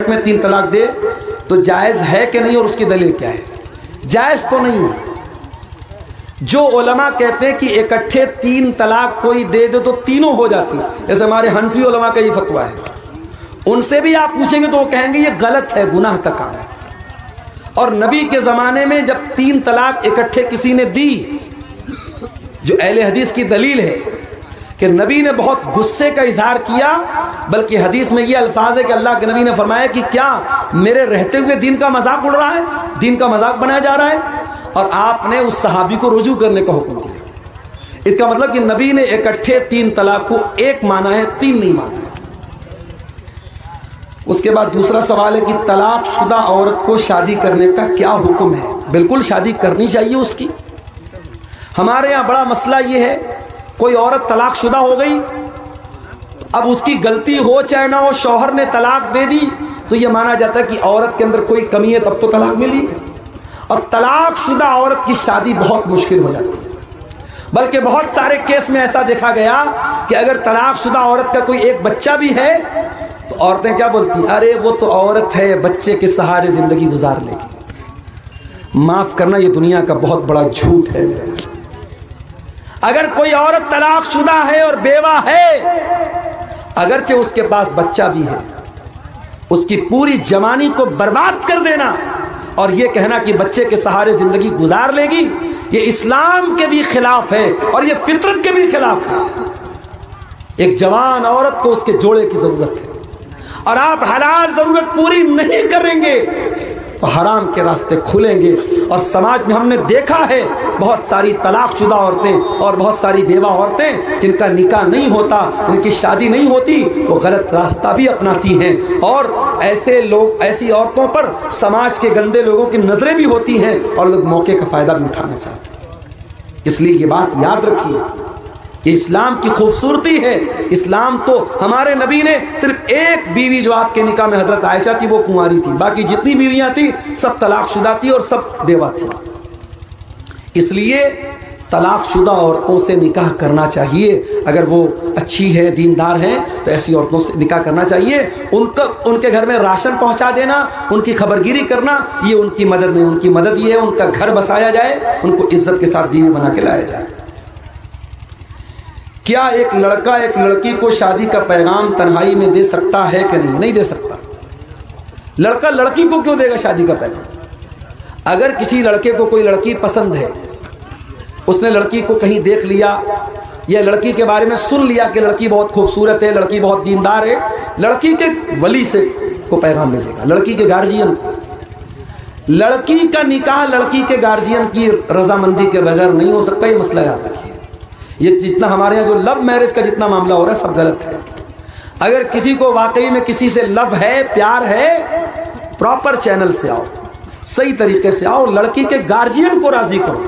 ایک میں 3 طلاق دے تو جائز ہے کہ نہیں، اور اس کی دلیل کیا ہے؟ جائز تو نہیں ہے۔ جو علماء کہتے ہیں کہ اکٹھے 3 طلاق کوئی دے دے تو تینوں ہو جاتی، جیسے ہمارے حنفی علماء کا یہ فتویٰ ہے، ان سے بھی آپ پوچھیں گے تو وہ کہیں گے یہ غلط ہے، گناہ کا کام ہے۔ اور نبی کے زمانے میں جب 3 طلاق اکٹھے کسی نے دی، جو اہل حدیث کی دلیل ہے کہ نبی نے بہت غصے کا اظہار کیا، بلکہ حدیث میں یہ الفاظ ہے کہ اللہ کے نبی نے فرمایا کہ کیا میرے رہتے ہوئے دین کا مذاق اڑ رہا ہے، دین کا مذاق بنایا جا رہا ہے، اور آپ نے اس صحابی کو رجوع کرنے کا حکم دیا۔ اس کا مطلب کہ نبی نے اکٹھے 3 طلاق کو ایک مانا ہے، 3 نہیں مانا ہے۔ اس کے بعد دوسرا سوال ہے کہ طلاق شدہ عورت کو شادی کرنے کا کیا حکم ہے؟ بالکل شادی کرنی چاہیے اس کی۔ ہمارے یہاں بڑا مسئلہ یہ ہے، کوئی عورت طلاق شدہ ہو گئی، اب اس کی غلطی ہو چاہے نہ ہو، شوہر نے طلاق دے دی تو یہ مانا جاتا ہے کہ عورت کے اندر کوئی کمی ہے تب تو طلاق ملی، اور طلاق شدہ عورت کی شادی بہت مشکل ہو جاتی ہے۔ بلکہ بہت سارے کیس میں ایسا دیکھا گیا کہ اگر طلاق شدہ عورت کا کوئی ایک بچہ بھی ہے تو عورتیں کیا بولتی ہیں، ارے وہ تو عورت ہے، بچے کے سہارے زندگی گزار لے گی۔ معاف کرنا، یہ دنیا کا بہت بڑا جھوٹ ہے۔ اگر کوئی عورت طلاق شدہ ہے اور بیوہ ہے، اگرچہ اس کے پاس بچہ بھی ہے، اس کی پوری جوانی کو برباد کر دینا اور یہ کہنا کہ بچے کے سہارے زندگی گزار لے گی، یہ اسلام کے بھی خلاف ہے اور یہ فطرت کے بھی خلاف ہے۔ ایک جوان عورت کو اس کے جوڑے کی ضرورت ہے، اور آپ حلال ضرورت پوری نہیں کریں گے تو حرام کے راستے کھلیں گے۔ اور سماج میں ہم نے دیکھا ہے بہت ساری طلاق شدہ عورتیں اور بہت ساری بیوہ عورتیں جن کا نکاح نہیں ہوتا، ان کی شادی نہیں ہوتی، وہ غلط راستہ بھی اپناتی ہیں، اور ایسے لوگ، ایسی عورتوں پر سماج کے گندے لوگوں کی نظریں بھی ہوتی ہیں اور لوگ موقع کا فائدہ بھی اٹھانا چاہتے ہیں۔ اس لیے یہ بات یاد رکھیے، یہ اسلام کی خوبصورتی ہے۔ اسلام تو ہمارے نبی نے صرف ایک بیوی جو آپ کے نکاح میں حضرت عائشہ تھی وہ کنواری تھی، باقی جتنی بیویاں تھیں سب طلاق شدہ تھی اور سب بیوہ تھی۔ اس لیے طلاق شدہ عورتوں سے نکاح کرنا چاہیے، اگر وہ اچھی ہے، دیندار ہیں، تو ایسی عورتوں سے نکاح کرنا چاہیے۔ ان کے گھر میں راشن پہنچا دینا، ان کی خبرگیری کرنا، یہ ان کی مدد نہیں، ان کی مدد یہ ہے ان کا گھر بسایا جائے، ان کو عزت کے ساتھ بیوی بنا کے لایا جائے۔ کیا ایک لڑکا ایک لڑکی کو شادی کا پیغام تنہائی میں دے سکتا ہے کہ نہیں؟ نہیں دے سکتا۔ لڑکا لڑکی کو کیوں دے گا شادی کا پیغام؟ اگر کسی لڑکے کو کوئی لڑکی پسند ہے، اس نے لڑکی کو کہیں دیکھ لیا یا لڑکی کے بارے میں سن لیا کہ لڑکی بہت خوبصورت ہے، لڑکی بہت دیندار ہے، لڑکی کے ولی سے کو پیغام بھیجے گا، لڑکی کے گارجین کو۔ لڑکی کا نکاح لڑکی کے گارجین کی رضامندی کے بغیر نہیں ہو سکتا، یہ مسئلہ یاد رکھیے۔ یہ جتنا ہمارے یہاں جو لو میرج کا جتنا معاملہ ہو رہا ہے سب غلط ہے۔ اگر کسی کو واقعی میں کسی سے لو ہے، پیار ہے، پراپر چینل سے آؤ، صحیح طریقے سے آؤ، لڑکی کے گارجین کو راضی کرو،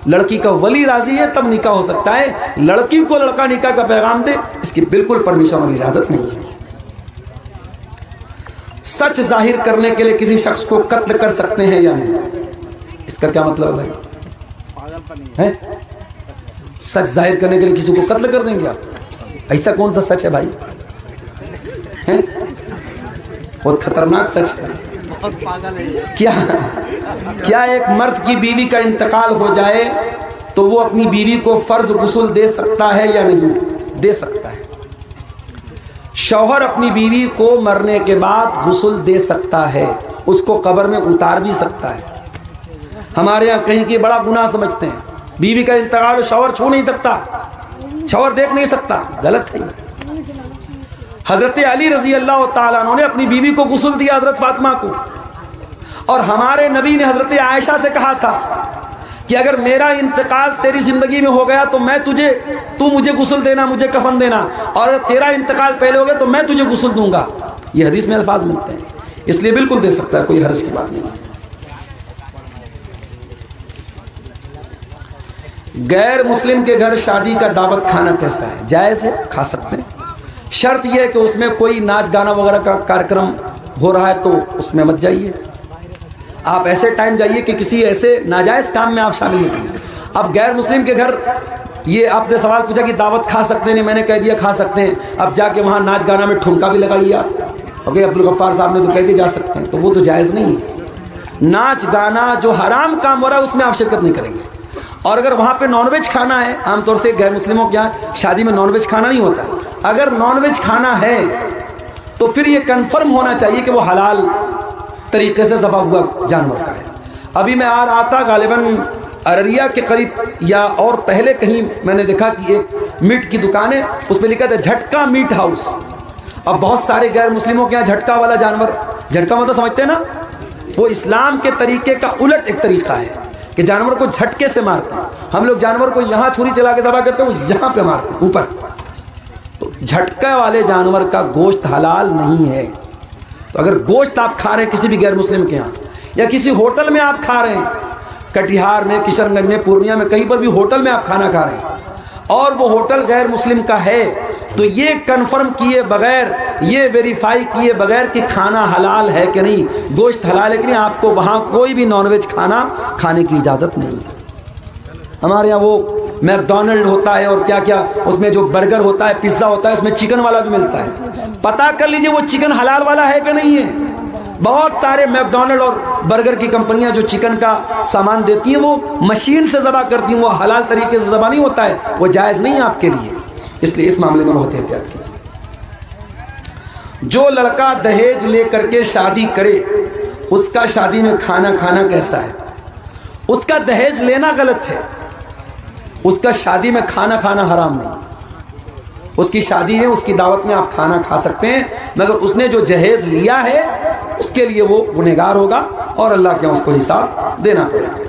لڑکی کا ولی راضی ہے تب نکاح ہو سکتا ہے۔ لڑکی کو لڑکا نکاح کا پیغام دے، اس کی بالکل پرمیشن اور اجازت نہیں ہے۔ سچ ظاہر کرنے کے لیے کسی شخص کو قتل کر سکتے ہیں یا نہیں؟ اس کا کیا مطلب ہے؟ سچ ظاہر کرنے کے لیے کسی کو قتل کر دیں گے آپ؟ ایسا کون سا سچ ہے بھائی؟ بہت خطرناک سچ ہے۔ کیا ایک مرد کی بیوی کا انتقال ہو جائے تو وہ اپنی بیوی کو فرض غسل دے سکتا ہے یا نہیں؟ دے سکتا ہے۔ شوہر اپنی بیوی کو مرنے کے بعد غسل دے سکتا ہے، اس کو قبر میں اتار بھی سکتا ہے۔ ہمارے یہاں کہیں کہ بڑا گناہ سمجھتے ہیں، بیوی کا انتقال شوہر چھو نہیں سکتا، شوہر دیکھ نہیں سکتا، غلط ہے۔ حضرت علی رضی اللہ تعالیٰ عنہ نے اپنی بیوی کو غسل دیا، حضرت فاطمہ کو، اور ہمارے نبی نے حضرت عائشہ سے کہا تھا کہ اگر میرا انتقال تیری زندگی میں ہو گیا تو تو مجھے غسل دینا، مجھے کفن دینا، اور اگر تیرا انتقال پہلے ہو گیا تو میں تجھے غسل دوں گا۔ یہ حدیث میں الفاظ ملتے ہیں، اس لیے بالکل دے سکتا ہے، کوئی حرج کی بات نہیں۔ غیر مسلم کے گھر شادی کا دعوت کھانا کیسا ہے؟ جائز ہے، کھا سکتے ہیں، شرط یہ ہے کہ اس میں کوئی ناچ گانا وغیرہ کا کارکرم ہو رہا ہے تو اس میں مت جائیے۔ آپ ایسے ٹائم جائیے کہ کسی ایسے ناجائز کام میں آپ شامل نہیں ہیں۔ اب غیر مسلم کے گھر، یہ آپ نے سوال پوچھا کہ دعوت کھا سکتے ہیں، میں نے کہہ دیا کھا سکتے ہیں۔ اب جا کے وہاں ناچ گانا میں ٹھمکا بھی لگائیے آپ، اوکے عبدالغفار صاحب نے تو کہہ کے جا سکتے ہیں، تو وہ تو جائز نہیں ہے۔ ناچ گانا جو حرام کام ہو رہا ہے اس میں آپ شرکت نہیں کریں گے۔ اور اگر وہاں پہ نان ویج کھانا ہے، عام طور سے غیر مسلموں کے یہاں شادی میں نان ویج کھانا نہیں ہوتا، اگر نان ویج کھانا ہے تو پھر یہ کنفرم ہونا چاہیے کہ وہ حلال طریقے سے ذبح ہوا جانور کا ہے۔ ابھی میں آ رہا تھا غالباً ارریا کے قریب یا اور پہلے کہیں، میں نے دیکھا کہ ایک میٹ کی دکان ہے، اس پہ لکھا تھا جھٹکا میٹ ہاؤس۔ اب بہت سارے غیر مسلموں کے یہاں جھٹکا والا جانور، جھٹکا مطلب سمجھتے ہیں نا، وہ اسلام کے طریقے کا الٹ ایک طریقہ ہے کہ جانور کو جھٹکے سے مارتے ہیں۔ ہم لوگ جانور کو یہاں چھری چلا کے ذبح کرتے ہیں، وہ یہاں پہ مارتے ہیں اوپر۔ تو جھٹکا والے جانور کا گوشت حلال نہیں ہے۔ تو اگر گوشت آپ کھا رہے ہیں کسی بھی غیر مسلم کے یہاں، یا کسی ہوٹل میں آپ کھا رہے ہیں، کٹیہار میں، کشن گنج میں، پورنیہ میں، کہیں پر بھی ہوٹل میں آپ کھانا کھا رہے ہیں اور وہ ہوٹل غیر مسلم کا ہے، تو یہ کنفرم کیے بغیر، یہ ویریفائی کیے بغیر کہ کھانا حلال ہے کہ نہیں، گوشت حلال ہے کہ نہیں، آپ کو وہاں کوئی بھی نان ویج کھانا کھانے کی اجازت نہیں ہے۔ ہمارے یہاں وہ میک ڈونلڈ ہوتا ہے اور کیا کیا، اس میں جو برگر ہوتا ہے، پیزا ہوتا ہے، اس میں چکن والا بھی ملتا ہے، پتہ کر لیجئے وہ چکن حلال والا ہے کہ نہیں ہے۔ بہت سارے میک ڈونلڈ اور برگر کی کمپنیاں جو چکن کا سامان دیتی ہیں وہ مشین سے ذبح کرتی ہیں، وہ حلال طریقے سے ذبح نہیں ہوتا ہے، وہ جائز نہیں ہے آپ کے لیے، اس لیے اس معاملے میں بہت احتیاط کیجیے۔ جو لڑکا دہیج لے کر کے شادی کرے اس کا شادی میں کھانا کھانا کیسا ہے؟ اس کا دہیج لینا غلط ہے، اس کا شادی میں کھانا کھانا حرام نہیں۔ اس کی شادی میں، اس کی دعوت میں آپ کھانا کھا سکتے ہیں، مگر اس نے جو جہیز لیا ہے اس کے لیے وہ گنہگار ہوگا اور اللہ کے یہاں اس کو حساب دینا پڑے گا۔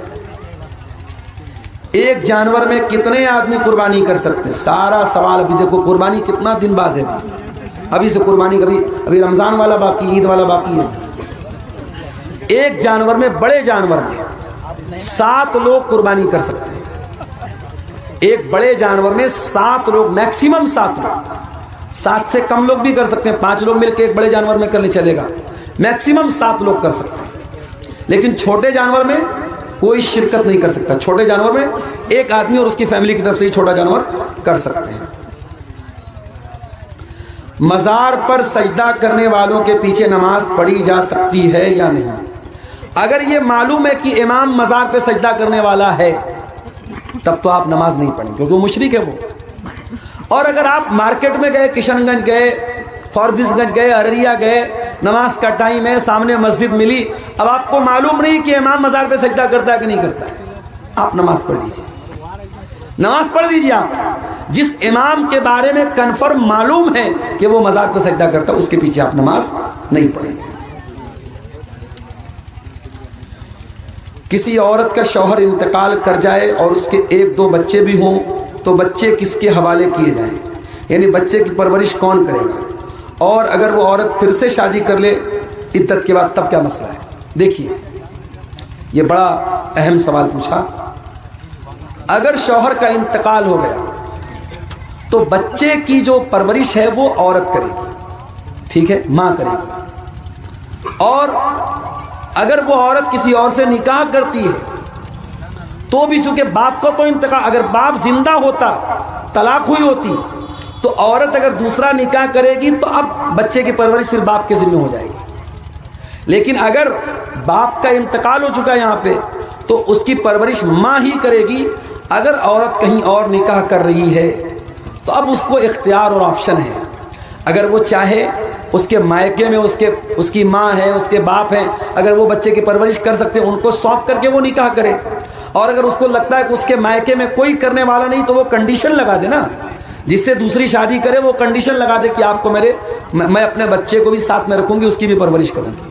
ایک جانور میں کتنے آدمی قربانی کر سکتے ہیں؟ سارا سوال ابھی دیکھو، قربانی کتنا دن بعد ہے، ابھی سے قربانی، ابھی رمضان والا باقی، عید والا باقی ہے۔ ایک جانور میں، بڑے جانور میں 7 لوگ قربانی کر سکتے ہیں۔ ایک بڑے جانور میں 7 لوگ، میکسیمم 7 لوگ، 7 سے کم لوگ بھی کر سکتے ہیں، 5 لوگ مل کے ایک بڑے جانور میں کرنے چلے گا، میکسیمم 7 لوگ کر سکتے ہیں۔ لیکن چھوٹے جانور میں کوئی شرکت نہیں کر سکتا، چھوٹے جانور میں ایک آدمی اور اس کی فیملی کی طرف سے ہی چھوٹا جانور کر سکتے ہیں۔ مزار پر سجدہ کرنے والوں کے پیچھے نماز پڑھی جا سکتی ہے یا نہیں؟ اگر یہ معلوم ہے کہ امام مزار پہ سجدہ کرنے والا ہے تب تو آپ نماز نہیں پڑھیں، کیونکہ وہ مشرک ہے وہ۔ اور اگر آپ مارکیٹ میں گئے، کشن گنج گئے، فاربس گنج گئے، ارریا گئے، نماز کا ٹائم ہے، سامنے مسجد ملی، اب آپ کو معلوم نہیں کہ امام مزار پہ سجدہ کرتا ہے کہ نہیں کرتا ہے، آپ نماز پڑھ لیجیے، نماز پڑھ لیجیے۔ آپ جس امام کے بارے میں کنفرم معلوم ہے کہ وہ مزار پہ سجدہ کرتا ہے، اس کے پیچھے آپ نماز نہیں پڑھیں گے۔ کسی عورت کا شوہر انتقال کر جائے اور اس کے 1-2 بچے بھی ہوں تو بچے کس کے حوالے کیے جائیں؟ یعنی بچے کی پرورش کون کرے گا؟ اور اگر وہ عورت پھر سے شادی کر لے عدت کے بعد تب کیا مسئلہ ہے؟ دیکھیے، یہ بڑا اہم سوال پوچھا۔ اگر شوہر کا انتقال ہو گیا تو بچے کی جو پرورش ہے وہ عورت کرے گی، ٹھیک ہے، ماں کرے گی۔ اور اگر وہ عورت کسی اور سے نکاح کرتی ہے تو بھی چونکہ باپ کو تو انتقال، اگر باپ زندہ ہوتا، طلاق ہوئی ہوتی، تو عورت اگر دوسرا نکاح کرے گی تو اب بچے کی پرورش پھر باپ کے ذمہ ہو جائے گی۔ لیکن اگر باپ کا انتقال ہو چکا یہاں پہ تو اس کی پرورش ماں ہی کرے گی۔ اگر عورت کہیں اور نکاح کر رہی ہے تو اب اس کو اختیار اور آپشن ہے، اگر وہ چاہے اس کے مائکے میں اس کی ماں ہے، اس کے باپ ہیں، اگر وہ بچے کی پرورش کر سکتے ہیں ان کو سونپ کر کے وہ نکاح کرے، اور اگر اس کو لگتا ہے کہ اس کے مائکے میں کوئی کرنے والا نہیں تو وہ کنڈیشن لگا دے نا، جس سے دوسری شادی کرے وہ کنڈیشن لگا دے کہ آپ کو میں اپنے بچے کو بھی ساتھ میں رکھوں گی، اس کی بھی پرورش کروں گی۔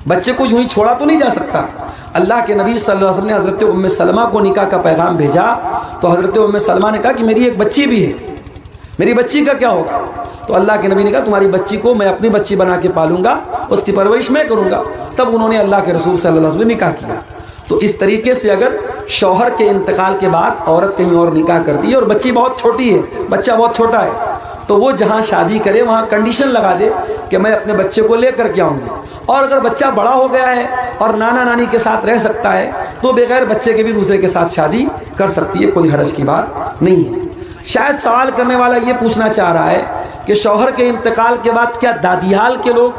بچے کو یوں ہی چھوڑا تو نہیں جا سکتا۔ اللہ کے نبی صلی اللہ علیہ وسلم نے حضرت ام سلمہ کو نکاح کا پیغام بھیجا تو حضرت ام سلمہ نے کہا کہ میری ایک بچی بھی ہے، میری بچی کا کیا ہوگا؟ تو اللہ کے نبی نے کہا تمہاری بچی کو میں اپنی بچی بنا کے پالوں گا، اس کی پرورش میں کروں گا۔ تب انہوں نے اللہ کے رسول صلی اللہ علیہ وسلم نے نکاح کیا۔ تو اس طریقے سے اگر شوہر کے انتقال کے بعد عورت کہیں اور نکاح کرتی ہے اور بچی بہت چھوٹی ہے، بچہ بہت چھوٹا ہے، تو وہ جہاں شادی کرے وہاں کنڈیشن لگا دے کہ میں اپنے بچے کو لے کر کے آؤں گی۔ اور اگر بچہ بڑا ہو گیا ہے اور نانا نانی کے ساتھ رہ سکتا ہے تو بغیر بچے کے بھی دوسرے کے ساتھ شادی کر سکتی ہے، کوئی حرج کی بات نہیں ہے۔ شاید سوال کرنے والا یہ پوچھنا چاہ رہا ہے کہ شوہر کے انتقال کے بعد کیا دادیال کے لوگ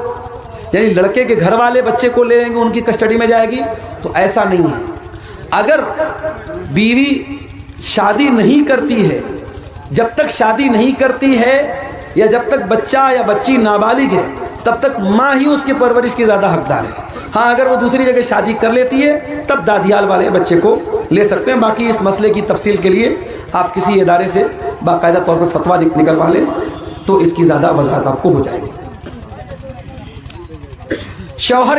یعنی لڑکے کے گھر والے بچے کو لے لیں گے، ان کی کسٹڈی میں جائے گی، تو ایسا نہیں ہے۔ اگر بیوی شادی نہیں کرتی ہے، جب تک شادی نہیں کرتی ہے یا جب تک بچہ یا بچی نابالغ ہے، تب تک ماں ہی اس کی پرورش کی زیادہ حقدار ہے۔ ہاں اگر وہ دوسری جگہ شادی کر لیتی ہے تب دادیال والے بچے کو لے سکتے ہیں۔ باقی اس مسئلے کی تفصیل کے لیے آپ کسی ادارے سے باقاعدہ طور پر فتویٰ نکلوا لیں تو اس کی زیادہ وضاحت آپ کو ہو جائے گی۔ شوہر